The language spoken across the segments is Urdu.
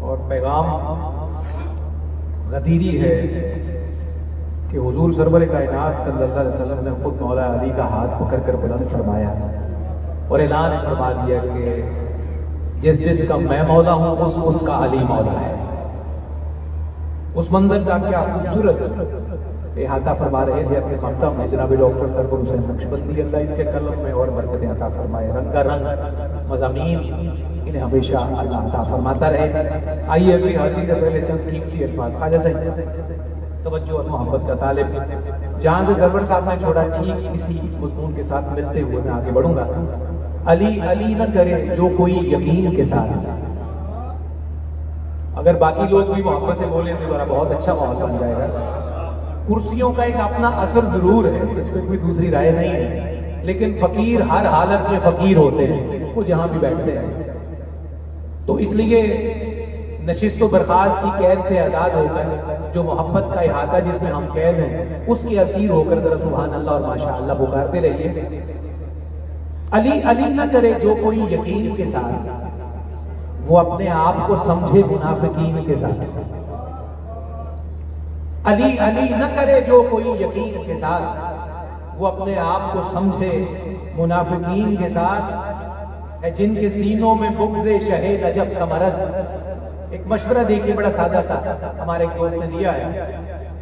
اور پیغام غدیری ہے کہ حضور سرور کائنات صلی اللہ علیہ وسلم نے خود مولا علی کا ہاتھ پکڑ کر بلند فرمایا اور اعلان فرما دیا کہ جس جس کا میں مولا ہوں اس کا علی مولا ہے۔ اس منظر کا کیا خوبصورت احاطہ فرما رہے تھے اپنے خاتم میں جناب ڈاکٹر سرور حسین نقشبندی، اللہ ان کے قلم میں اور برکتیں عطا فرمائے، رنگا رنگ مضامین انہیں ہمیشہ اللہ عطا فرماتا رہے۔ آئیے اگلی حاضری سے پہلے چند قیمتی الفاظ خواجہ صاحب توجہ اور محبت کا طالب جہاں سے سرور صاحب نے چھوڑا ٹھیک اسی مضمون کے ساتھ ملتے ہوئے میں آگے بڑھوں گا۔ علی علی نہ کرے جو کوئی یقین کے ساتھ، اگر باقی لوگ بھی محبت سے بولیں تو ذرا بہت اچھا ماحول بن جائے گا۔ کرسیوں کا ایک اپنا اثر ضرور ہے، اس پہ کوئی دوسری رائے نہیں ہے، لیکن فقیر ہر حالت میں فقیر ہوتے ہیں، وہ جہاں بھی بیٹھتے ہیں۔ تو اس لیے نشست و برخاست کی قید سے آزاد ہو کر جو محبت کا احاطہ جس میں ہم قید ہیں اس کے اسیر ہو کر ذرا سبحان اللہ اور ماشاء اللہ پکارتے رہیے۔ علی علی نہ کرے جو کوئی یقین کے ساتھ، وہ اپنے آپ کو سمجھے منافقین کے ساتھ۔ علی علی نہ کرے جو کوئی یقین کے ساتھ، وہ اپنے آپ کو سمجھے منافقین کے ساتھ، ہے جن کے سینوں میں بغض شہ نجف کا مرض۔ ایک مشورہ دیکھیے بڑا سادہ سا ہمارے ایک دوست نے دیا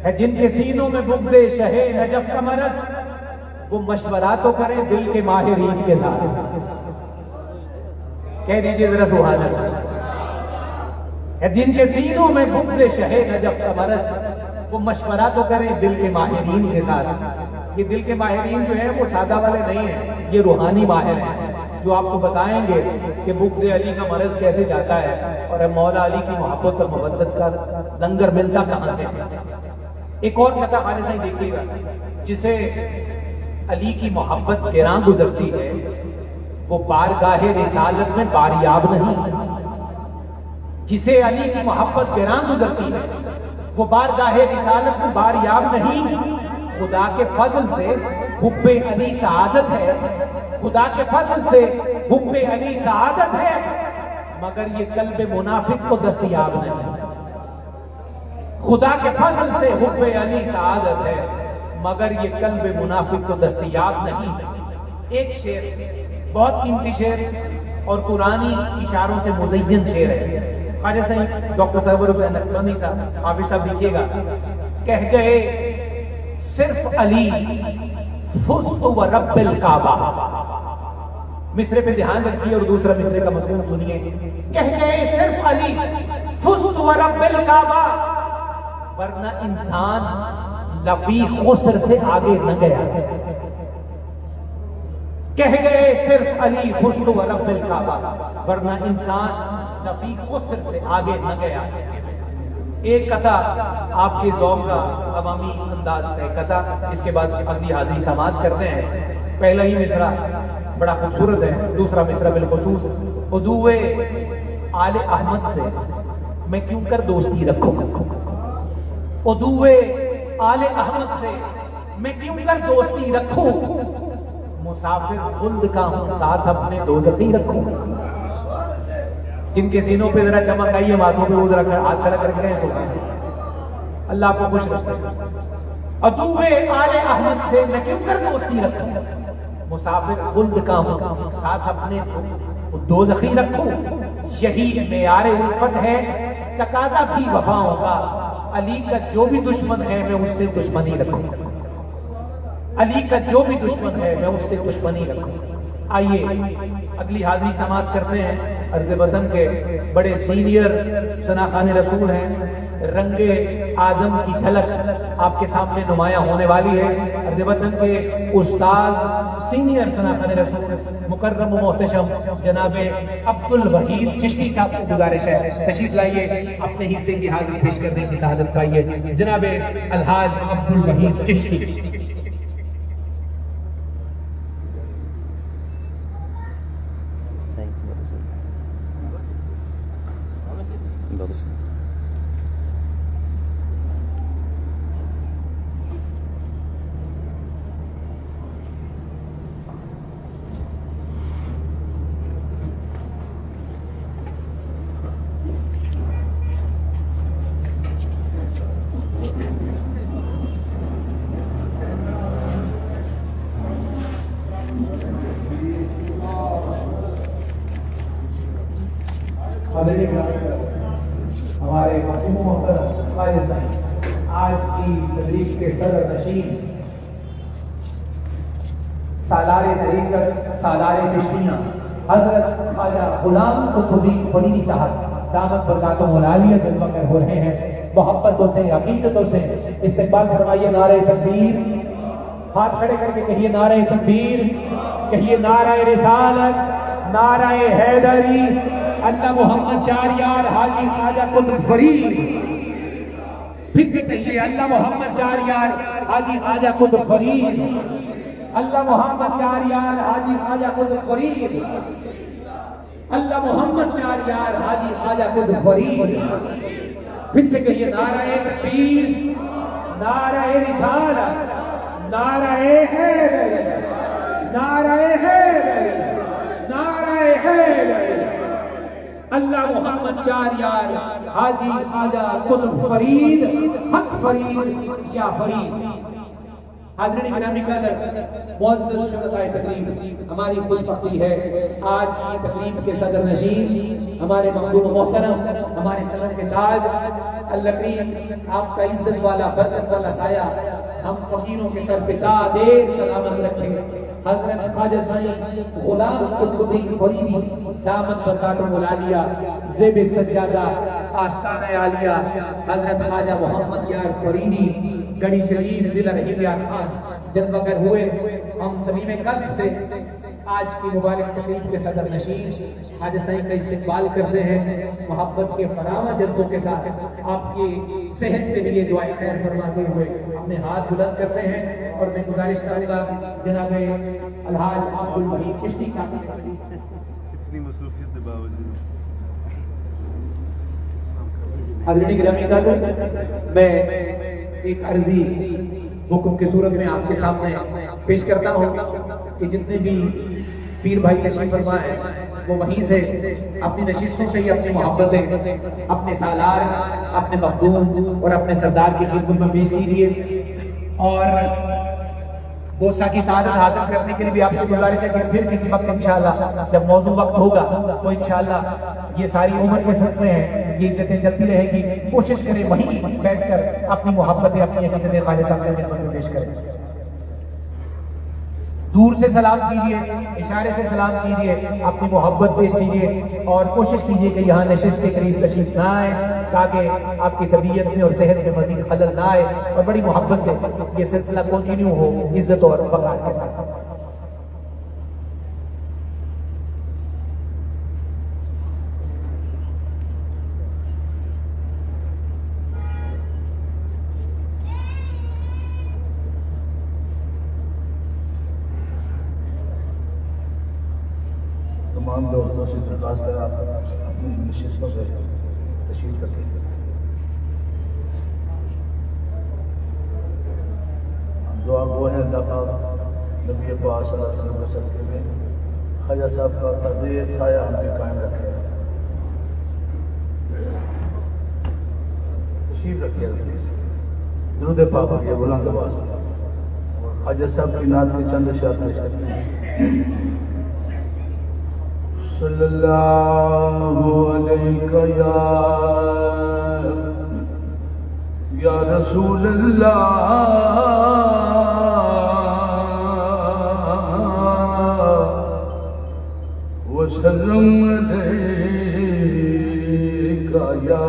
ہے جن کے سینوں میں بغض شہ نجف کا مرض، وہ مشورہ تو کریں دل کے ماہرین کے ساتھ۔ کہہ دیجئے ذرا سبحان اللہ۔ ہے جن کے سینوں میں بغض شہ نجف کا مرض، وہ مشورہ تو کریں دل کے ماہرین کے ساتھ۔ یہ دل کے ماہرین جو ہیں وہ سادہ والے نہیں ہیں، یہ روحانی ماہر ہیں جو آپ کو بتائیں گے کہ بغض علی کا مرض کیسے جاتا ہے اور مولا علی کی محبت اور مودت کا لنگر ملتا کہاں سے۔ ایک اور قطع خواجہ صاحب دیکھیے گا، جسے علی کی محبت گراں گزرتی ہے وہ بارگاہ رسالت میں باریاب نہیں۔ جسے علی کی محبت گراں گزرتی ہے وہ بارگاہ رسالت میں باریاب نہیں۔ خدا کے فضل سے حب علی سعادت ہے، خدا کے فضل سے حب علی سعادت ہے، مگر یہ قلب منافق کو دستیاب نہیں۔ خدا کے فضل سے حب علی سعادت ہے، مگر یہ قلب منافق کو دستیاب نہیں۔ ایک شعر بہت قیمتی شعر اور قرآنی اشاروں سے مزین شعر ہے۔ خواجہ صاحب ڈاکٹر سرور حسین نقشبندی صاحب حافظ صاحب لکھیے گا، کہہ گئے صرف علی فزت و رب الکعبہ۔ مصرے پہ دھیان رکھیے اور دوسرا مصرے کا مضمون سنیے۔ کہہ گئے صرف علی فزت و رب الکعبہ، ورنہ انسان لفی خسر سے آگے نہ گیا۔ کہہ گئے صرف علی فزت و رب الکعبہ، ورنہ انسان لفی خسر سے آگے نہ گیا۔ ایک قطع آپ کے ذوق کا عوامی انداز ہے قطع، اس کے بعد اگلی حاضری سماعت کرتے ہیں۔ پہلا ہی مصرع بڑا خوبصورت ہے، دوسرا مصرع بالخصوص عدو آل احمد سے میں کیوں کر دوستی رکھوں، عدو آل احمد سے میں کیوں کر دوستی رکھوں، مسافر خلد کا ہوں ساتھ اپنے دوزخی رکھوں۔ جن کے سینوں پہ ذرا چمک آئی ہے ماتھوں پہ وہ ذرا ہاتھ کھڑا کر کے رہے سبحان اللہ آپ کو خوش رکھے۔ عدو آل احمد سے میں کیوں کر دوستی رکھوں، مسافر خلد کا ہوں ساتھ اپنے دوزخی رکھوں۔ یہی معیار الفت ہے تقاضا بھی وفاؤں کا، علی کا جو بھی دشمن ہے میں اس سے دشمنی رکھوں، علی کا جو بھی دشمن ہے میں اس سے دشمنی رکھوں۔ آئیے اگلی حاضری سماعت کرتے ہیں۔ عرض وطن کے بڑے سینئر ثنا خوان رسول ہیں، رنگ اعظم کی جھلک آپ کے سامنے نمایاں ہونے والی ہے۔ عرض وطن کے استاد سینئر ثنا خوان رسول مکرم و محتشم جناب عبد الوحید چشتی صاحب سے گزارش ہے تشریف لائیے، اپنے حصے کی حاضری پیش کرنے کی سعادت پائیے۔ جناب الحاج عبد الوحید چشتی۔ ہمارے محترم خواجہ صاحب آج کی تقریب کے صدر نشین سالار طریقت سالار چشتیہ حضرت خواجہ غلام قطبالدین فرید صاحب دامت برکاتہ العالیہ جلوہ کر ہو رہے ہیں. محبتوں سے عقیدتوں سے استقبال فرمائیے. نعرہ تکبیر. ہاتھ کھڑے کر کے کہیے نعرہ تکبیر, کہیے نعرہ رسالت, نعرہ حیدری, اللہ محمد چار یار حاجی خواجہ قطب فرید. پھر سے کہیے اللہ محمد چار یار حاجی خواجہ قطب فرید, اللہ محمد چار یار حاجی خواجہ قطب فرید, اللہ محمد چار یار حاجی خواجہ قطب فرید. پھر سے کہیے نعرہ تکبیر, نعرہ رسالت, نعرہ حیدری, نعرہ حیدری, نعرہ حیدری, اللہ محمد چار یار حاجی خواجہ قطب فرید, حق فرید یا فرید. حاضرین گرامی قدر, معزز شرکائے تقریب, ہماری خوش بختی ہے آج کی تقریب کے صدر نشین ہمارے مقبول محترم, ہمارے سر کے تاج, اللہ کریم آپ کا عزت والا برکت والا سایہ ہم فقیروں کے سر پہ تا دیر سلامت رکھے. حضرت خواجہ صاحب غلام قطبالدین فریدی دامت برکاتہ العالیہ زیب سجادہ آستانہ عالیہ حضرت خواجہ محمد یار فریدی گڑی شریف ضلع رحیم یار خان جلوہ گر ہوئے. ہم سبھی میں قلب سے آج کی مبارک تقریب کے صدر نشین خواجہ صاحب کا استقبال کرتے ہیں. محبت کے فراوان جذبوں کے ساتھ آپ کی صحت سے لیے دعائیں خیر فرماتے ہوئے اپنے ہاتھ بلند کرتے ہیں. اور میں گزارش کروں گا جناب الحاج عبد المحید چشتی صاحب, اتنی مصروفیت کے باوجود حضرت گرامی قدر, میں ایک عرضی حکم کی صورت میں آپ کے سامنے پیش کرتا ہوں کہ جتنے بھی پیر بھائی تشریف فرما ہے وہ وہیں سے اپنی نشستوں سے ہی اپنی محبتیں اپنے سالار, اپنے مخدوم اور اپنے سردار کی خدمت میں پیش کیجیے. اور بوسہ کی سعادت حاصل کرنے کے لیے بھی آپ سے گزارش ہے کہ پھر کسی وقت انشاءاللہ جب موضوع وقت ہوگا تو انشاءاللہ یہ ساری عمر کے سلسلے ہیں, یہ عزتیں چلتی رہے گی. کوشش کریں وہیں بیٹھ کر اپنی محبتیں اپنی عقیدتیں خواجہ صاحب کی خدمت میں پیش کریں. دور سے سلام کیجئے, اشارے سے سلام کیجئے, اپنی محبت پیش کیجئے اور کوشش کیجئے کہ یہاں نشست کے قریب تشریف نہ آئے تاکہ آپ کی طبیعت میں اور صحت میں مزید خلل نہ آئے اور بڑی محبت سے یہ سلسلہ کنٹینیو ہو عزت اور وقار کے ساتھ. تمام دوستوں سے درخواست ہے آپ اپنی نشستوں سے تشریف رکھیں. دعا گو ہے اللہ پاک نبی پاک صلی اللہ علیہ وسلم کے صدقے میں خواجہ صاحب کا قدر سایہ ہم بھی قائم رکھے. تشریف رکھیے درود پاک پڑھیے بلند آواز سے اور خواجہ صاحب کی نعت کے چند اشعار پیش کرتے ہیں. صلی اللہ علیہ یا رسول اللہ وسلم علیہ یا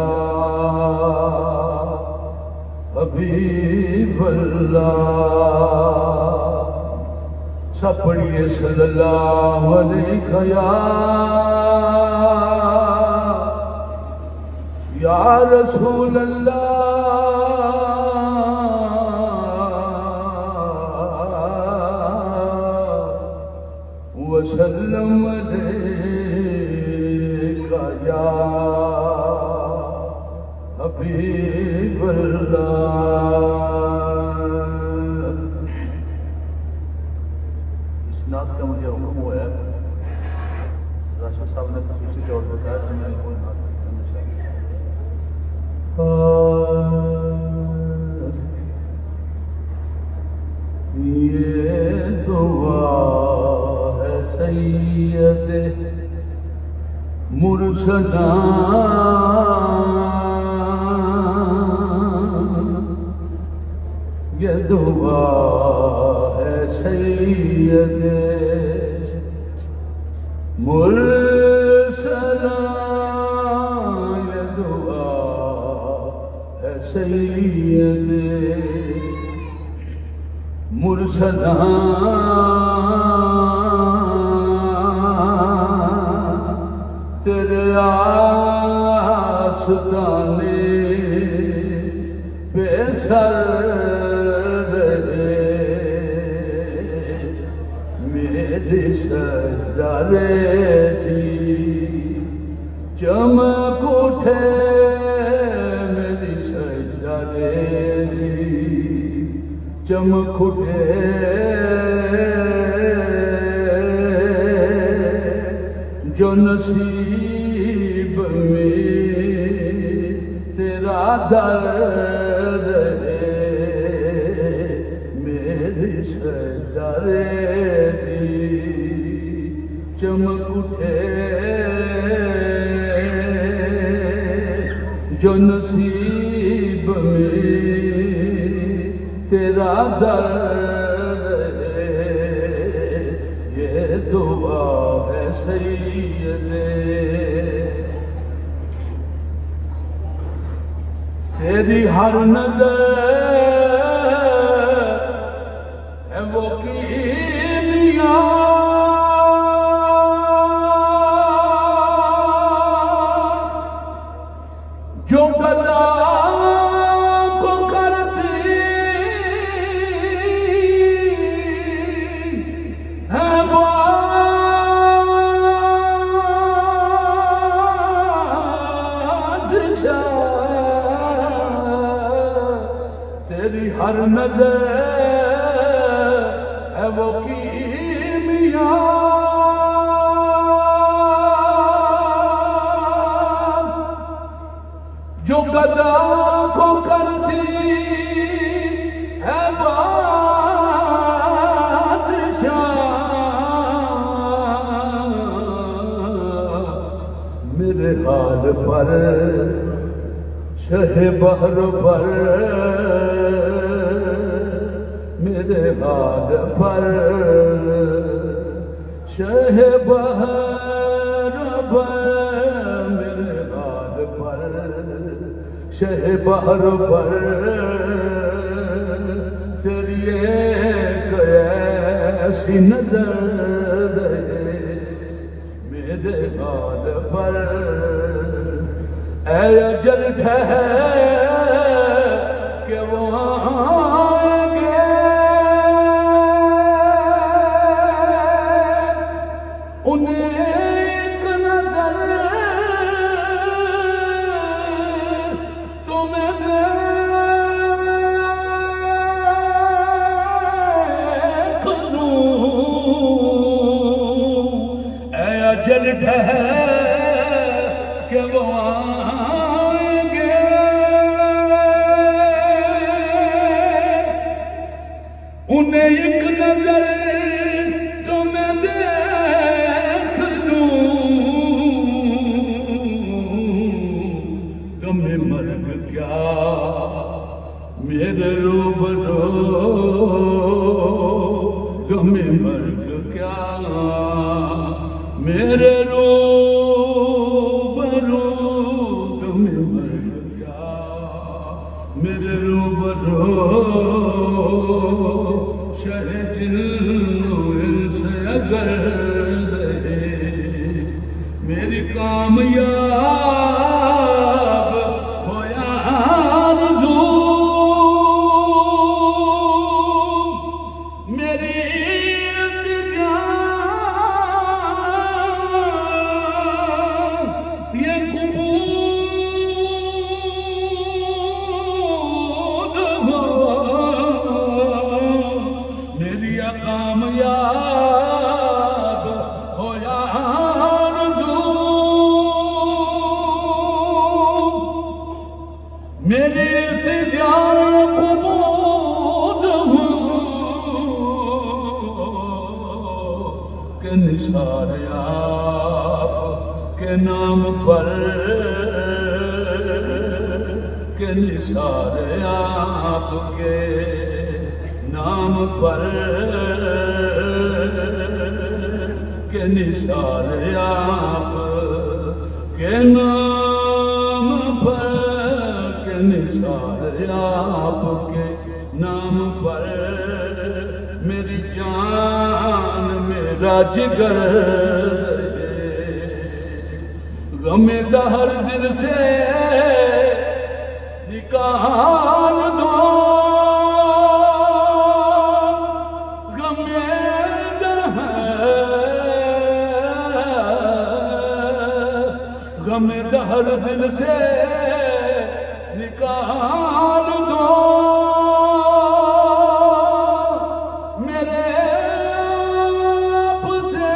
حبیب اللہ. سب پڑھیے صلی اللہ علیہ یا رسول اللہ وسلم علیہ یا حبیب اللہ. نعت کا مجھے حکم ہوا ہے, راشد صاحب نے خصوصی طور پر بتایا کہ میں کوئی نعت کرنا چاہیے. مرشداں یہ دعا ہے سید مرشداں یہ دعا ہے سید مرشداں تیرے آستانے بے سر رہے میری سجدہ ریزی چمک اٹھے میری سجدہ ریزی چمک اٹھے جو نصیب میں تیرا درد ہے میری سجدہ ریزی چمک اٹھے جو نصیب میں تیرا درد ہے یہ دعا ہے سید تیری ہر نظر ہے وہ کیمیا جو گدا کو کرتی ہے تیری ہر نظر ہے وہ کیمیا جو گدا کو کرتی ہے بادشاہ میرے حال پر شہ بحر پر میرے حال پر شہ بحر پر میرے حال پر شہ بحر پر تیری ایک ایسی نظر رہے میرے حال پر اے اجل ٹھہر کہ وہ آئیں گے انہیں ایک نظر تمہیں دیکھ لوں اے اجل ٹھہر کہ وہ آئیں گے انہیں ایک نظر تو میں دیکھ لوں غم مرگ کیا میرے روبرو غم مرگ کیا میرے میرے روبرو شہ دل سے اگر رہے میری کامیاب ہویا آرزو میری التجا یہ قبول کامیاب ہویا آرزو میری التجا قبول ہو کہ نثار آپ کے نام پر کے نثار آپ کے نام پر کے نثار آپ کے نام پر کے نثار آپ کے نام پر میری جان میرا جگر غم دہر دل سے نکال دو غم دہر دل سے نکال دو میرے آپ سے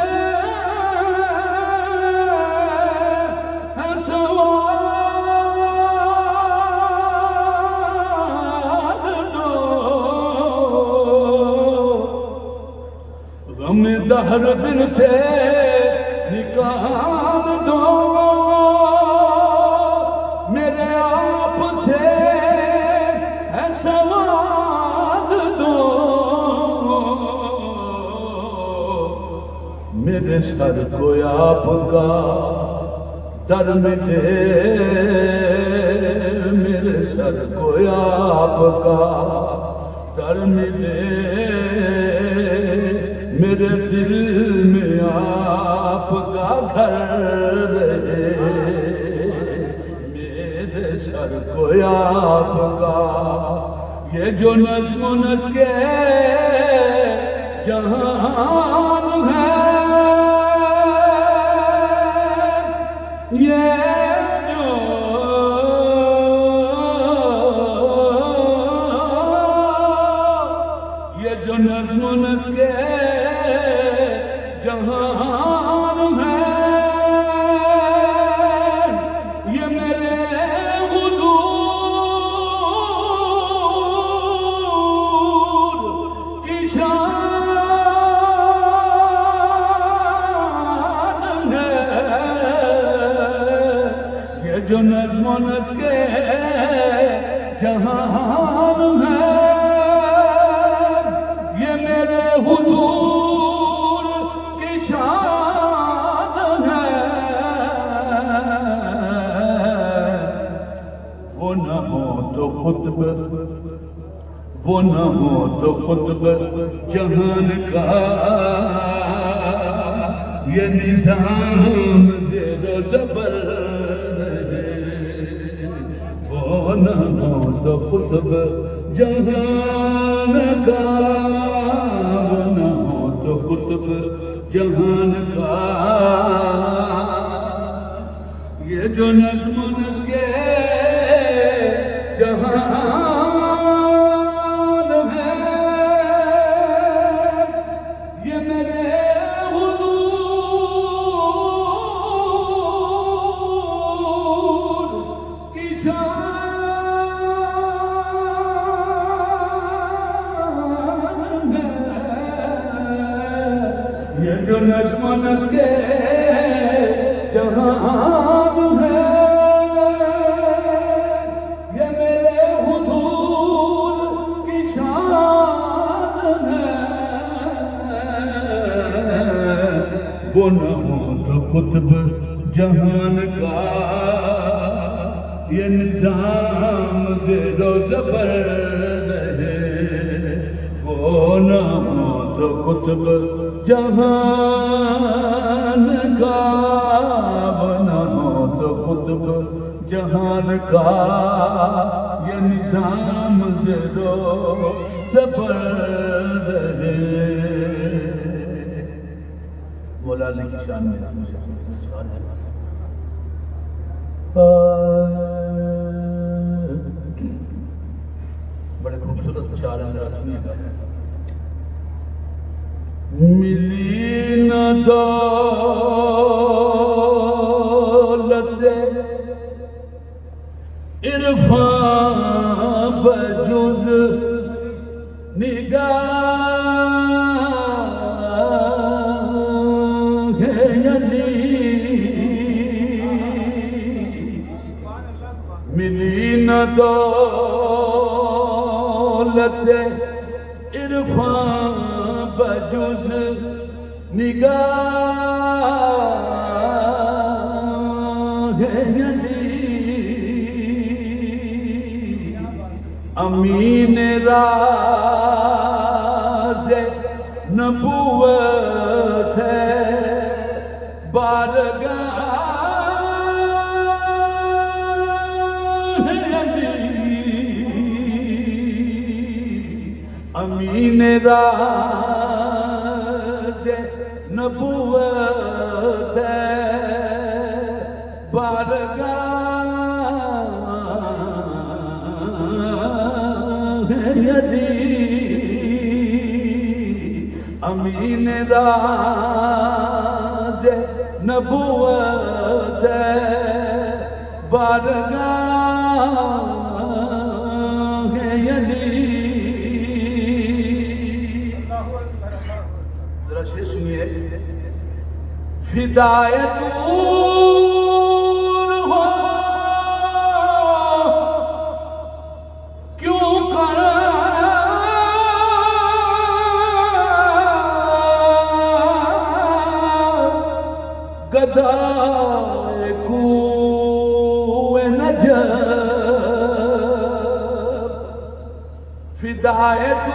غم دہر دل سے نکال دو میرے آپ سے سوال دو میرے سر کو آپ کا در ملے میرے سر کو آپ کا در ملے میرے دل میں آپ کا گھر رہے میرے سر کو آپ کا یہ جو نظم و نسق جہان ہے یہ جو نظم و نسق جہان ہے یہ میرے حضور کی شان ہے یہ جو نظم و نسق جہان ہے یہ میرے حضور کی شان ہے وہ نہ ہو تو قطب وہ نہ ہو تو قطب جہان کا یہ نظام زیر و زبر رہے وہ نہ ہو تو قطب جہان کا وہ نہ ہو تو قطب جہان کا یہ جو نظم و نسق جہان ہے یہ میرے حضور کی شان ہے یہ جو نظم و نسق جہان ہے یہ میرے حضور کی شان ہے وہ نہ ہو تو قطب جہان کا یہ نظام زیر و زبر رہے وہ نہ ہو تو قطب جہان کا وہ نہ ہو تو قطب جہان کا یہ نظام زیر و زبر رہے مولا علی کی شان میں بڑے خوبصورت اشعار ہیں ذرا سنیے گا ملی نہ دولت عرفان بجز نگاہ علی ملی نہ دولت عرفان بجز نگاہ علی امین راز نبوت ہے بارگاہ امین راز نبوت ہے بارگاہ علی امین راز نبوت ہے بارگاہ علی ذرا شعر سنیے فدایت ہو کیوں کر گدائے کوہ نجف فدایت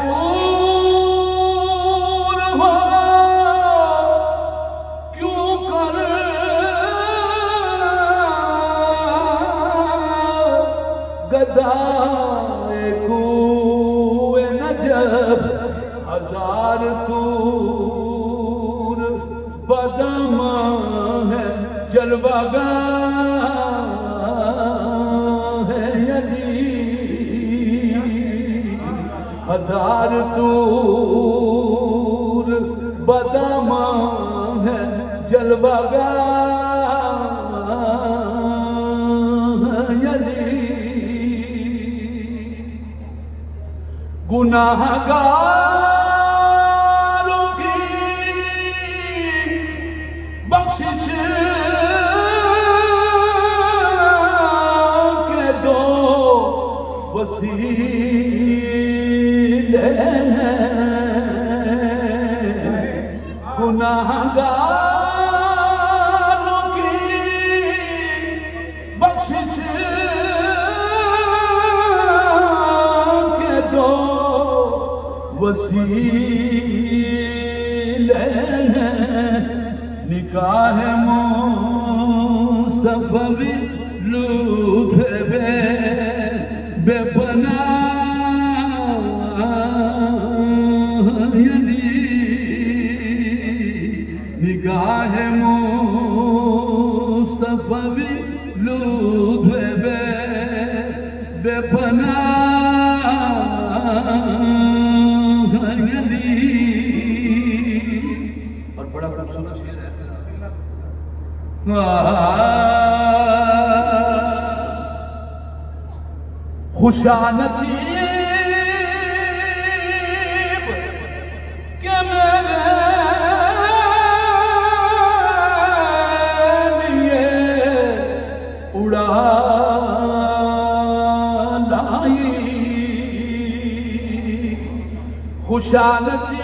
گدائے کوہ نجف ہزار طور بدم ہے جلوہ گاہ علی ہزار طور بدم ہے جلوہ گاہ علی گناہگاروں کی بخشش کے دو وسیلے ہیں گناہگاروں کی بخشش کے دو وسیلے ہیں نکاح مصطفی لطف بے پناہ علی نگاہ مصطفی لطف بے پناہ اور بڑا خوبصورت شعر ہے خوشا نصیب کہ میرے لیے اڑا لائی خوشا نصیب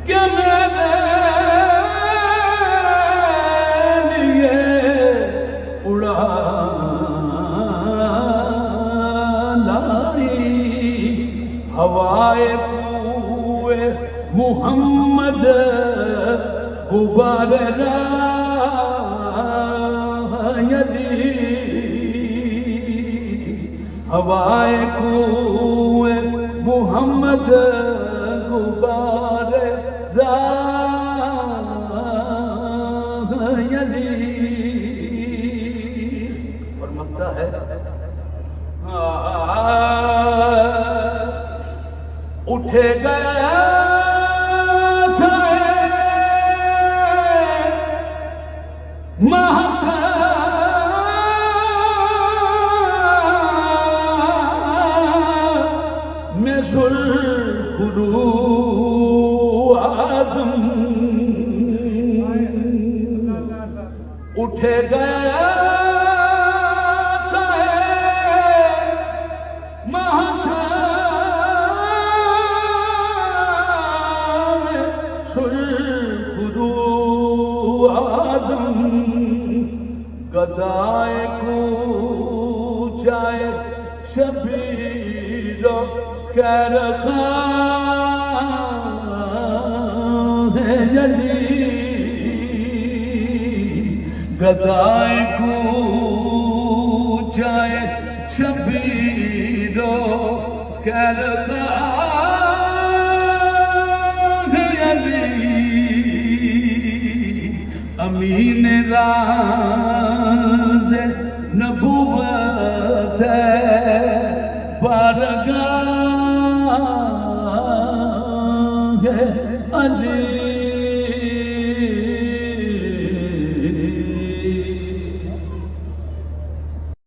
کہ میرے لیے اڑا لائی ہوائے کوئے محمد غبار راہ علی ہوائے کوئے محمد غبار راہ علی اور مکتا ہے اٹھے گیا میں ذوالقرو اعظم اٹھے گیا گدائے کو جائے شبیر خیر خواہ جلی گدائے کو جائے شبیر خیر خواہ جلی امین راز نبوت بارگاہ علی